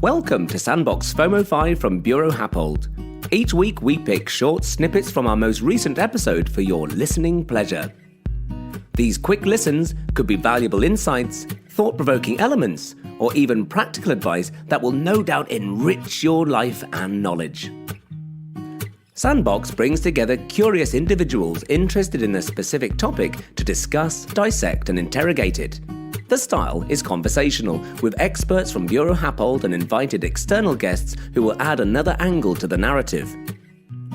Welcome to Sandbox FOMO5 from Buro Happold. Each week we pick short snippets from our most recent episode for your listening pleasure. These quick listens could be valuable insights, thought-provoking elements, or even practical advice that will no doubt enrich your life and knowledge. Sandbox brings together curious individuals interested in a specific topic to discuss, dissect, and interrogate it. The style is conversational, with experts from Buro Happold and invited external guests who will add another angle to the narrative.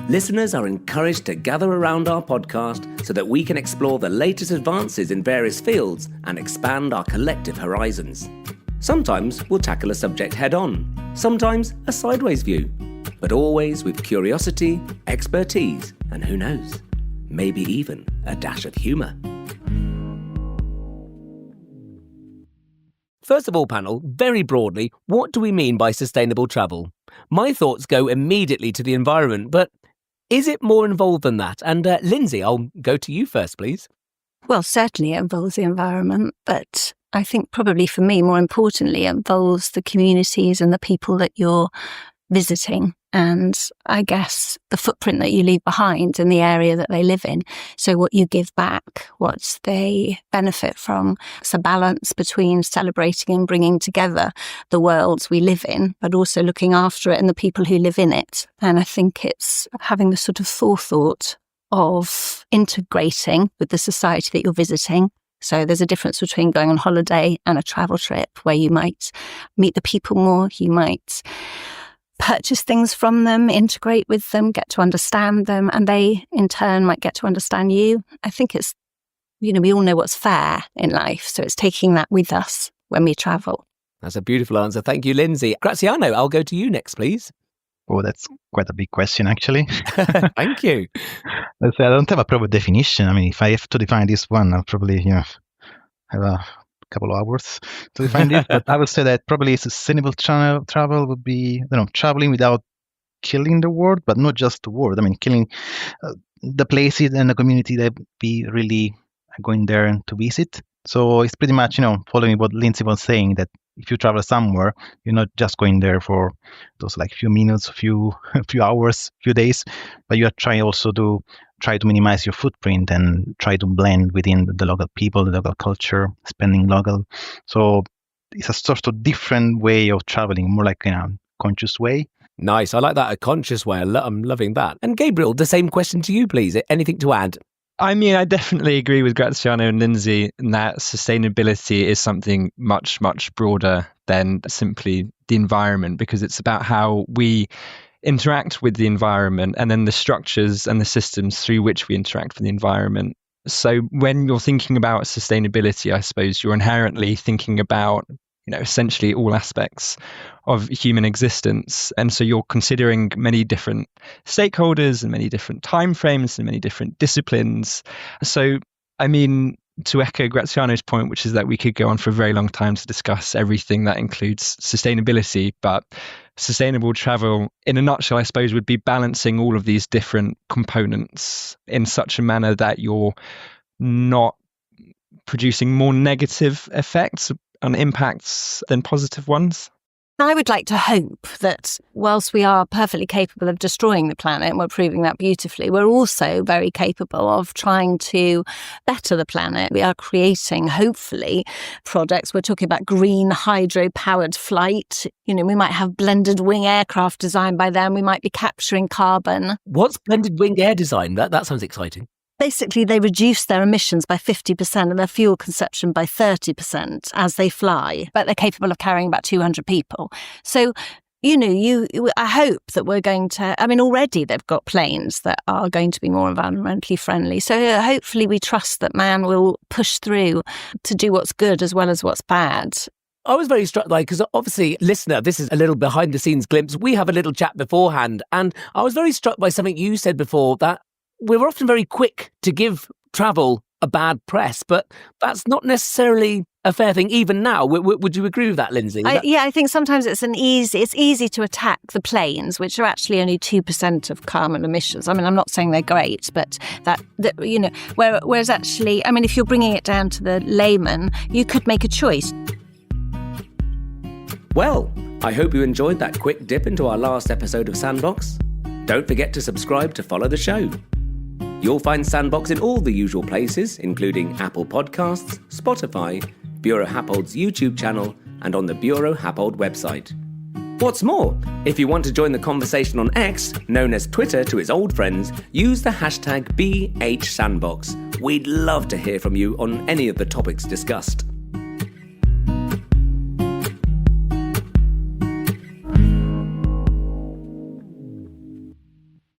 Listeners are encouraged to gather around our podcast so that we can explore the latest advances in various fields and expand our collective horizons. Sometimes we'll tackle a subject head-on, sometimes a sideways view, but always with curiosity, expertise, and who knows, maybe even a dash of humour. First of all, panel, very broadly, what do we mean by sustainable travel? My thoughts go immediately to the environment, but is it more involved than that? And Lindsay, I'll go to you first, please. Well, certainly it involves the environment, but I think probably for me, more importantly, it involves the communities and the people that you're visiting. And I guess the footprint that you leave behind in the area that they live in. So what you give back, what they benefit from. It's a balance between celebrating and bringing together the worlds we live in, but also looking after it and the people who live in it. And I think it's having the sort of forethought of integrating with the society that you're visiting. So there's a difference between going on holiday and a travel trip where you might meet the people more, you might purchase things from them, integrate with them, get to understand them, and they in turn might get to understand you. I think it's, we all know what's fair in life, so it's taking that with us when we travel. That's a beautiful answer. Thank you, Lindsay. Graziano, I'll go to you next, please. Oh, that's quite a big question, actually. Thank you. Let's say I don't have a proper definition. I mean, if I have to define this one, I'll probably, have a couple of hours to define this. But I would say that probably sustainable travel would be, traveling without killing the world, but not just the world. I mean, killing the places and the community that we really are going there to visit. So it's pretty much, following what Lindsay was saying, that if you travel somewhere, you're not just going there for those few minutes, a few hours, few days, but you are trying also to try to minimize your footprint and try to blend within the local people, the local culture, spending local. So it's a sort of different way of traveling, more like in a conscious way. Nice. I like that, a conscious way. I'm loving that. And Gabriel, the same question to you, please. Anything to add? I mean, I definitely agree with Graziano and Lindsay in that sustainability is something much, much broader than simply the environment, because it's about how we interact with the environment and then the structures and the systems through which we interact with the environment. So when you're thinking about sustainability, I suppose you're inherently thinking about essentially all aspects of human existence. And so you're considering many different stakeholders and many different timeframes and many different disciplines. So, I mean, to echo Graziano's point, which is that we could go on for a very long time to discuss everything that includes sustainability, but sustainable travel, in a nutshell, I suppose, would be balancing all of these different components in such a manner that you're not producing more negative effects and impacts than positive ones. I would like to hope that whilst we are perfectly capable of destroying the planet, and we're proving that beautifully, we're also very capable of trying to better the planet. We are creating, hopefully, products. We're talking about green hydro-powered flight. We might have blended wing aircraft designed by then. We might be capturing carbon. What's blended wing air design? That sounds exciting. Basically, they reduce their emissions by 50% and their fuel consumption by 30% as they fly, but they're capable of carrying about 200 people. So, I hope that we're going to, already they've got planes that are going to be more environmentally friendly. So hopefully we trust that man will push through to do what's good as well as what's bad. I was very struck because obviously, listener, this is a little behind the scenes glimpse. We have a little chat beforehand, and I was very struck by something you said before, that we're often very quick to give travel a bad press, but that's not necessarily a fair thing even now. Would you agree with that, Lindsay? I think sometimes it's easy to attack the planes, which are actually only 2% of carbon emissions. I'm not saying they're great, but whereas actually, if you're bringing it down to the layman, you could make a choice. Well, I hope you enjoyed that quick dip into our last episode of Sandbox. Don't forget to subscribe to follow the show. You'll find Sandbox in all the usual places, including Apple Podcasts, Spotify, Buro Happold's YouTube channel, and on the Buro Happold website. What's more, if you want to join the conversation on X, known as Twitter to its old friends, use the hashtag BHSandbox. We'd love to hear from you on any of the topics discussed.